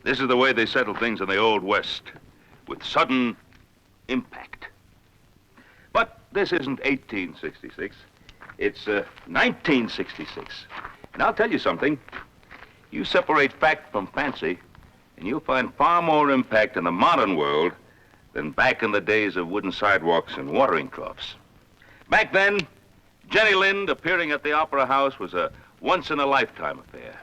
This is the way they settled things in the Old West, with sudden impact. But this isn't 1866. It's 1966. And I'll tell you something. You separate fact from fancy, and you'll find far more impact in the modern world than back in the days of wooden sidewalks and watering troughs. Back then, Jenny Lind appearing at the Opera House was a once-in-a-lifetime affair.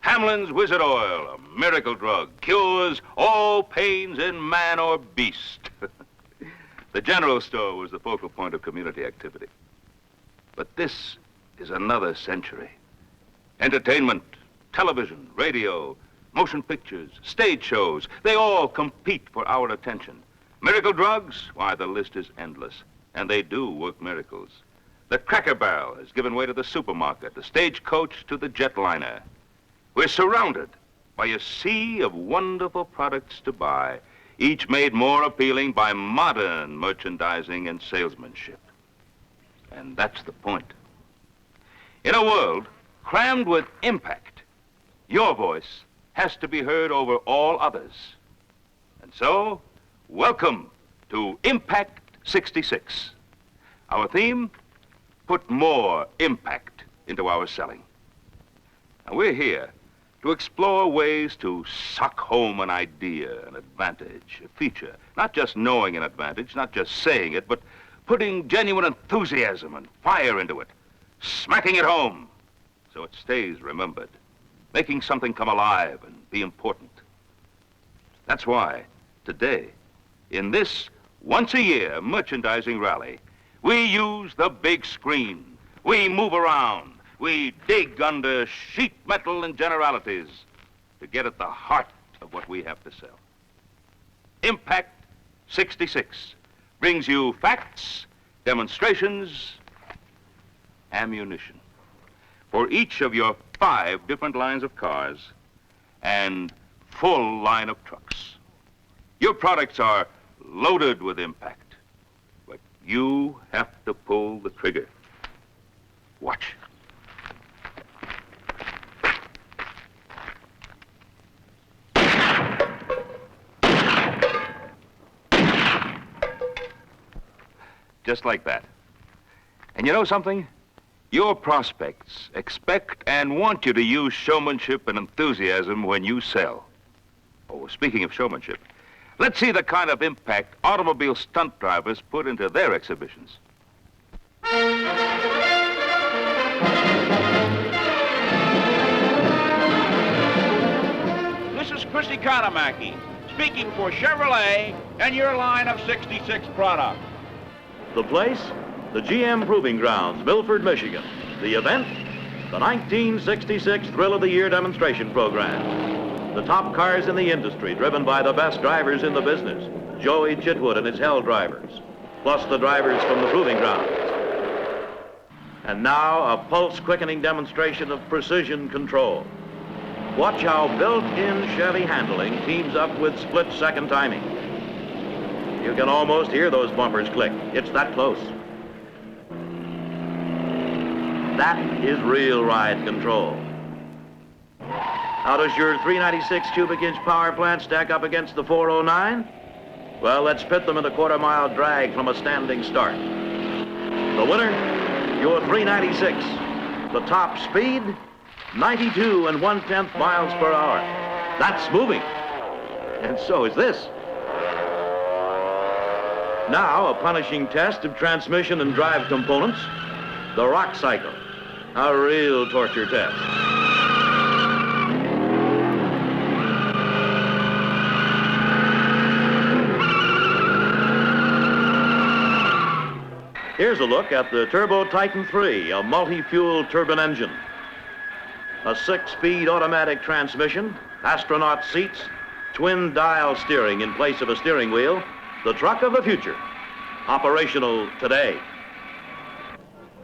Hamlin's Wizard Oil, a miracle drug, cures all pains in man or beast. The general store was the focal point of community activity. But this is another century. Entertainment, television, radio, motion pictures, stage shows, they all compete for our attention. Miracle drugs, why, the list is endless. And they do work miracles. The Cracker Barrel has given way to the supermarket, the stagecoach to the jetliner. We're surrounded by a sea of wonderful products to buy, each made more appealing by modern merchandising and salesmanship. And that's the point. In a world crammed with impact, your voice has to be heard over all others. And so, welcome to Impact 66. Our theme, put more impact into our selling. Now, we're here to explore ways to suck home an idea, an advantage, a feature. Not just knowing an advantage, not just saying it, but putting genuine enthusiasm and fire into it, smacking it home so it stays remembered, making something come alive and be important. That's why today, in this once-a-year merchandising rally, we use the big screen. We move around. We dig under sheet metal and generalities to get at the heart of what we have to sell. Impact 66 brings you facts, demonstrations, ammunition for each of your 5 different lines of cars and full line of trucks. Your products are loaded with impact, but you have to pull the trigger. Watch. Just like that. And you know something? Your prospects expect and want you to use showmanship and enthusiasm when you sell. Oh, speaking of showmanship, let's see the kind of impact automobile stunt drivers put into their exhibitions. This is Chrissy Katamaki, speaking for Chevrolet and your line of 66 products. The place? The GM Proving Grounds, Milford, Michigan. The event? The 1966 Thrill of the Year demonstration program. The top cars in the industry, driven by the best drivers in the business, Joey Chitwood and his Hell drivers, plus the drivers from the Proving Grounds. And now, a pulse-quickening demonstration of precision control. Watch how built-in Chevy handling teams up with split-second timing. You can almost hear those bumpers click. It's that close. That is real ride control. How does your 396 cubic inch power plant stack up against the 409? Well, let's pit them in the quarter-mile drag from a standing start. The winner, your 396. The top speed, 92 1/10 miles per hour. That's moving. And so is this. Now, a punishing test of transmission and drive components, the rock cycle. A real torture test. Here's a look at the Turbo Titan 3, a multi-fuel turbine engine. A 6-speed automatic transmission, astronaut seats, twin dial steering in place of a steering wheel, the truck of the future, operational today.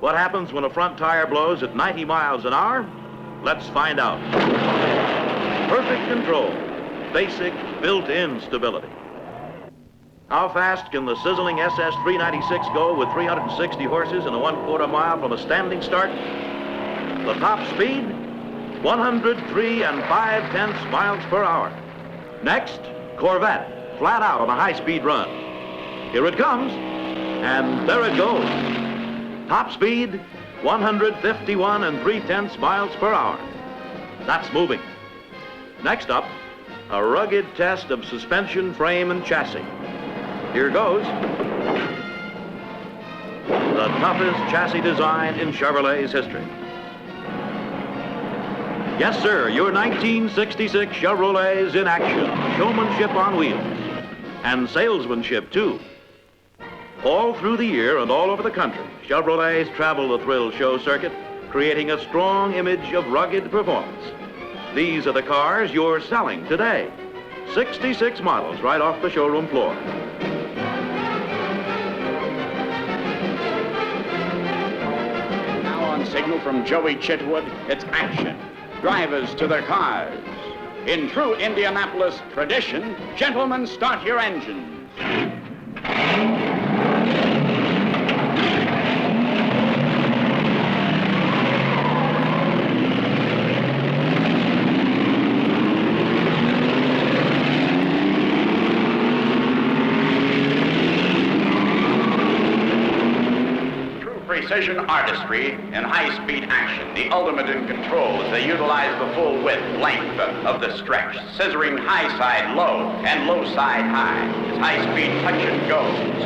What happens when a front tire blows at 90 miles an hour? Let's find out. Perfect control, basic built-in stability. How fast can the sizzling SS396 go with 360 horses and a 1/4 mile from a standing start? The top speed, 103 5/10 miles per hour. Next, Corvette, flat out on a high-speed run. Here it comes, and there it goes. Top speed, 151 3/10 miles per hour. That's moving. Next up, a rugged test of suspension, frame, and chassis. Here goes. The toughest chassis design in Chevrolet's history. Yes, sir, your 1966 Chevrolet's in action. Showmanship on wheels. And salesmanship, too. All through the year and all over the country, Chevrolets travel the thrill show circuit, creating a strong image of rugged performance. These are the cars you're selling today. 66 models right off the showroom floor. Now on signal from Joey Chitwood, it's action. Drivers to their cars. In true Indianapolis tradition, gentlemen, start your engines. Precision artistry and high-speed action, the ultimate in control as they utilize the full width, length of the stretch, scissoring high side low and low side high. It's high-speed touch and go,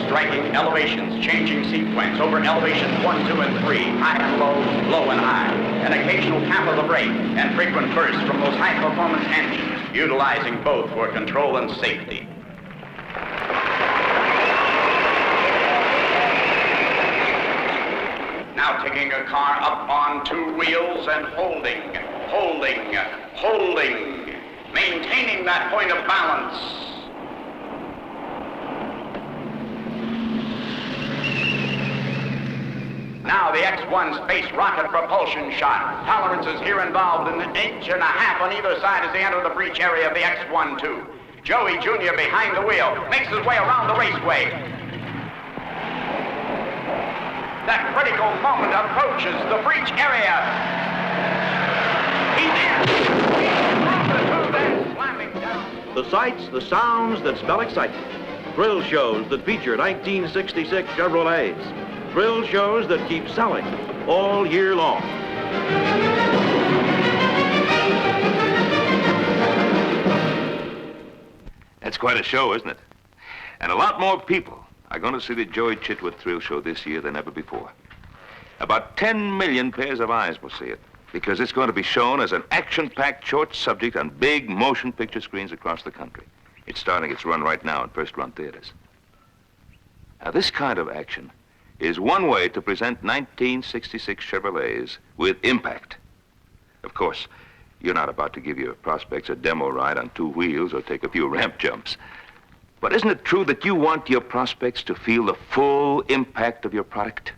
striking elevations, changing sequence over elevations 1, 2, and 3, high and low, low and high. An occasional tap of the brake and frequent bursts from those high-performance engines, utilizing both for control and safety. Now taking a car up on 2 wheels and holding, maintaining that point of balance. Now the X1 space rocket propulsion shot. Tolerances here involved in 1.5 inches on either side as they enter the breach area of the X1-2. Joey Jr. behind the wheel, makes his way around the raceway. That critical moment approaches the breach area. He's in. Slamming down. The sights, the sounds that spell excitement. Thrill shows that feature 1966 Chevrolets. Thrill shows that keep selling all year long. That's quite a show, isn't it? And a lot more people are going to see the Joey Chitwood Thrill Show this year than ever before. About 10 million pairs of eyes will see it, because it's going to be shown as an action-packed short subject on big motion picture screens across the country. It's starting its run right now in first-run theaters. Now, this kind of action is one way to present 1966 Chevrolets with impact. Of course, you're not about to give your prospects a demo ride on 2 wheels or take a few ramp jumps. But isn't it true that you want your prospects to feel the full impact of your product?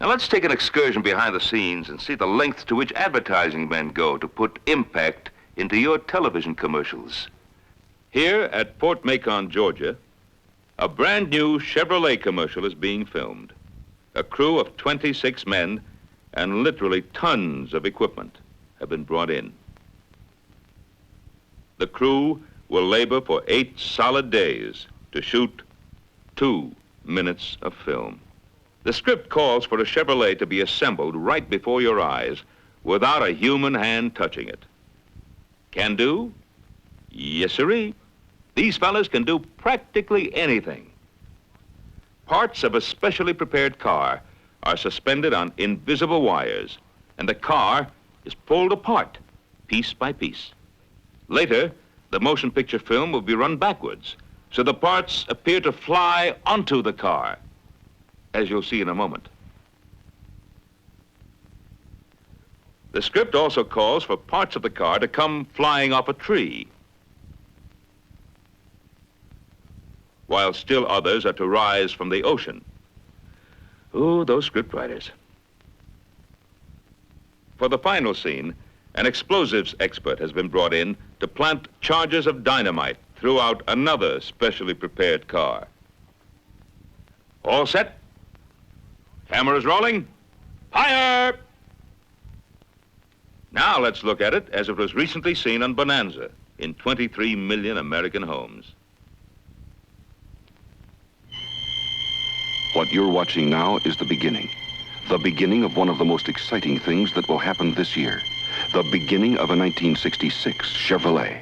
Now let's take an excursion behind the scenes and see the length to which advertising men go to put impact into your television commercials. Here at Fort Macon, Georgia, A brand new Chevrolet commercial is being filmed. A crew of 26 men and literally tons of equipment have been brought in. The crew will labor for 8 solid days to shoot 2 minutes of film. The script calls for a Chevrolet to be assembled right before your eyes without a human hand touching it. Can do? Yes, sirree. These fellas can do practically anything. Parts of a specially prepared car are suspended on invisible wires, and the car is pulled apart, piece by piece. Later, the motion picture film will be run backwards, so the parts appear to fly onto the car, as you'll see in a moment. The script also calls for parts of the car to come flying off a tree, while still others are to rise from the ocean. Oh, those script writers. For the final scene, an explosives expert has been brought in to plant charges of dynamite throughout another specially prepared car. All set? Cameras rolling? Fire! Now let's look at it as it was recently seen on Bonanza in 23 million American homes. What you're watching now is the beginning of one of the most exciting things that will happen this year, the beginning of a 1966 Chevrolet.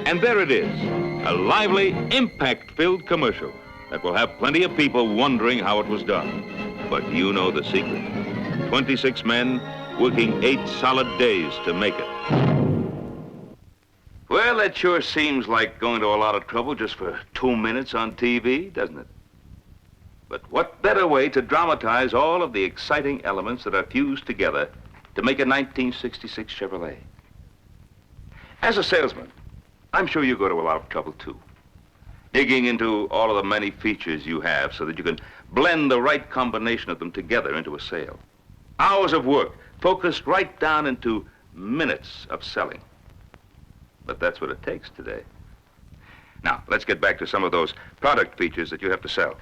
And there it is, a lively, impact-filled commercial that will have plenty of people wondering how it was done. But you know the secret. 26 men working 8 solid days to make it. Well, that sure seems like going to a lot of trouble just for 2 minutes on TV, doesn't it? But what better way to dramatize all of the exciting elements that are fused together to make a 1966 Chevrolet? As a salesman, I'm sure you go to a lot of trouble, too. Digging into all of the many features you have so that you can blend the right combination of them together into a sale. Hours of work focused right down into minutes of selling. But that's what it takes today. Now, let's get back to some of those product features that you have to sell.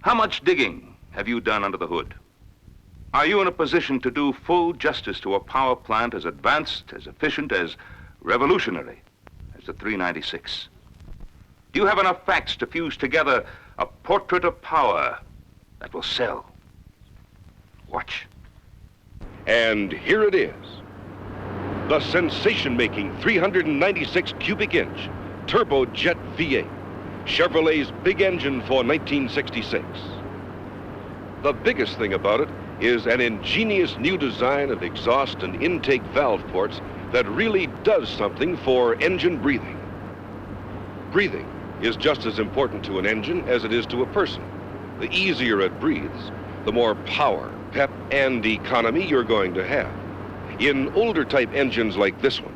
How much digging have you done under the hood? Are you in a position to do full justice to a power plant as advanced, as efficient, as revolutionary as the 396? Do you have enough facts to fuse together a portrait of power that will sell? Watch. And here it is. The sensation-making 396 cubic inch turbojet V8, Chevrolet's big engine for 1966. The biggest thing about it is an ingenious new design of exhaust and intake valve ports that really does something for engine breathing. Breathing is just as important to an engine as it is to a person. The easier it breathes, the more power, pep, and economy you're going to have. In older type engines like this one,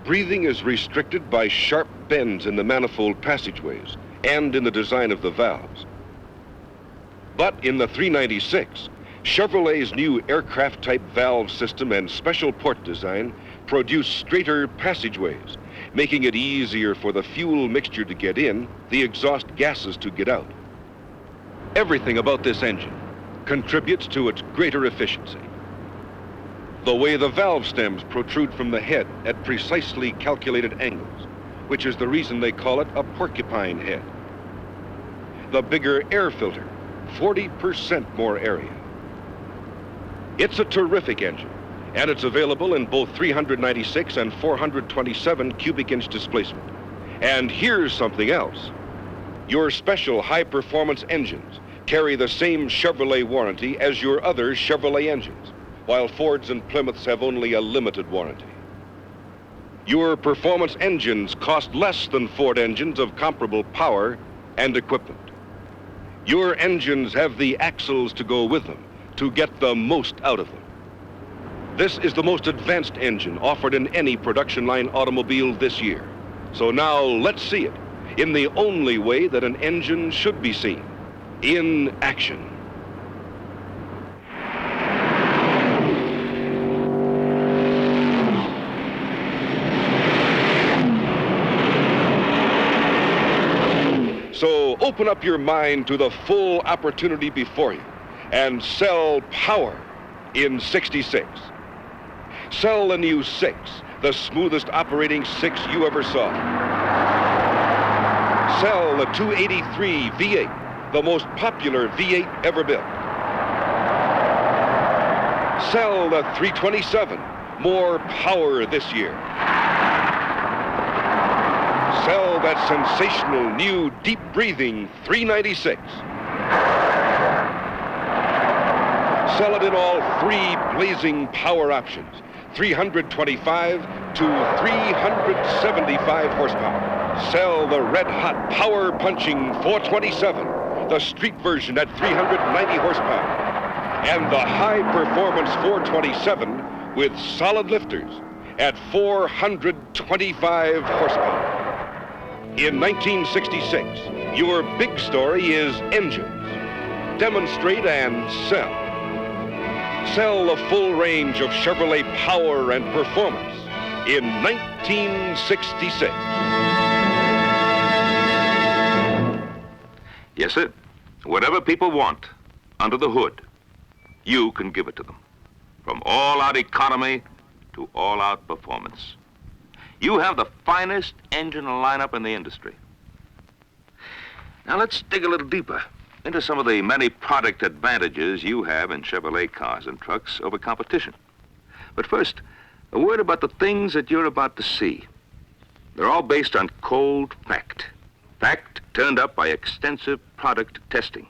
breathing is restricted by sharp bends in the manifold passageways and in the design of the valves. But in the 396, Chevrolet's new aircraft type valve system and special port design produce straighter passageways, making it easier for the fuel mixture to get in, the exhaust gases to get out. Everything about this engine contributes to its greater efficiency. The way the valve stems protrude from the head at precisely calculated angles, which is the reason they call it a porcupine head. The bigger air filter, 40% more area. It's a terrific engine, and it's available in both 396 and 427 cubic inch displacement. And here's something else. Your special high-performance engines carry the same Chevrolet warranty as your other Chevrolet engines, while Fords and Plymouths have only a limited warranty. Your performance engines cost less than Ford engines of comparable power and equipment. Your engines have the axles to go with them to get the most out of them. This is the most advanced engine offered in any production line automobile this year. So now let's see it in the only way that an engine should be seen, in action. So open up your mind to the full opportunity before you and sell power in 66. Sell the new 6, the smoothest operating 6 you ever saw. Sell the 283 V8, the most popular V8 ever built. Sell the 327, more power this year. Sell that sensational new deep-breathing 396. Sell it in all 3 blazing power options, 325 to 375 horsepower. Sell the red-hot power-punching 427, the street version at 390 horsepower, and the high-performance 427 with solid lifters at 425 horsepower. In 1966, your big story is engines. Demonstrate and sell. Sell the full range of Chevrolet power and performance in 1966. Yes, sir. Whatever people want under the hood, you can give it to them. From all-out economy to all-out performance. You have the finest engine lineup in the industry. Now let's dig a little deeper into some of the many product advantages you have in Chevrolet cars and trucks over competition. But first, a word about the things that you're about to see. They're all based on cold fact. Fact turned up by extensive product testing.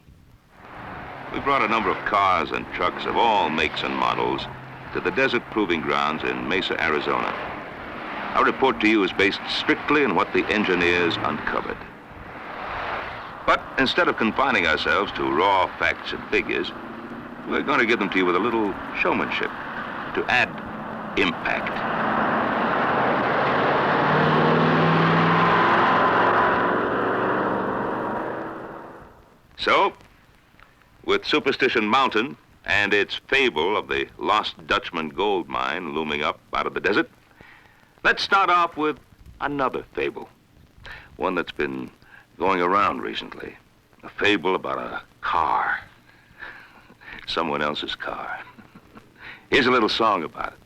We brought a number of cars and trucks of all makes and models to the desert proving grounds in Mesa, Arizona. Our report to you is based strictly on what the engineers uncovered. But instead of confining ourselves to raw facts and figures, we're going to give them to you with a little showmanship to add impact. So, with Superstition Mountain and its fable of the lost Dutchman gold mine looming up out of the desert, let's start off with another fable, one that's been going around recently, a fable about a car, someone else's car. Here's a little song about it.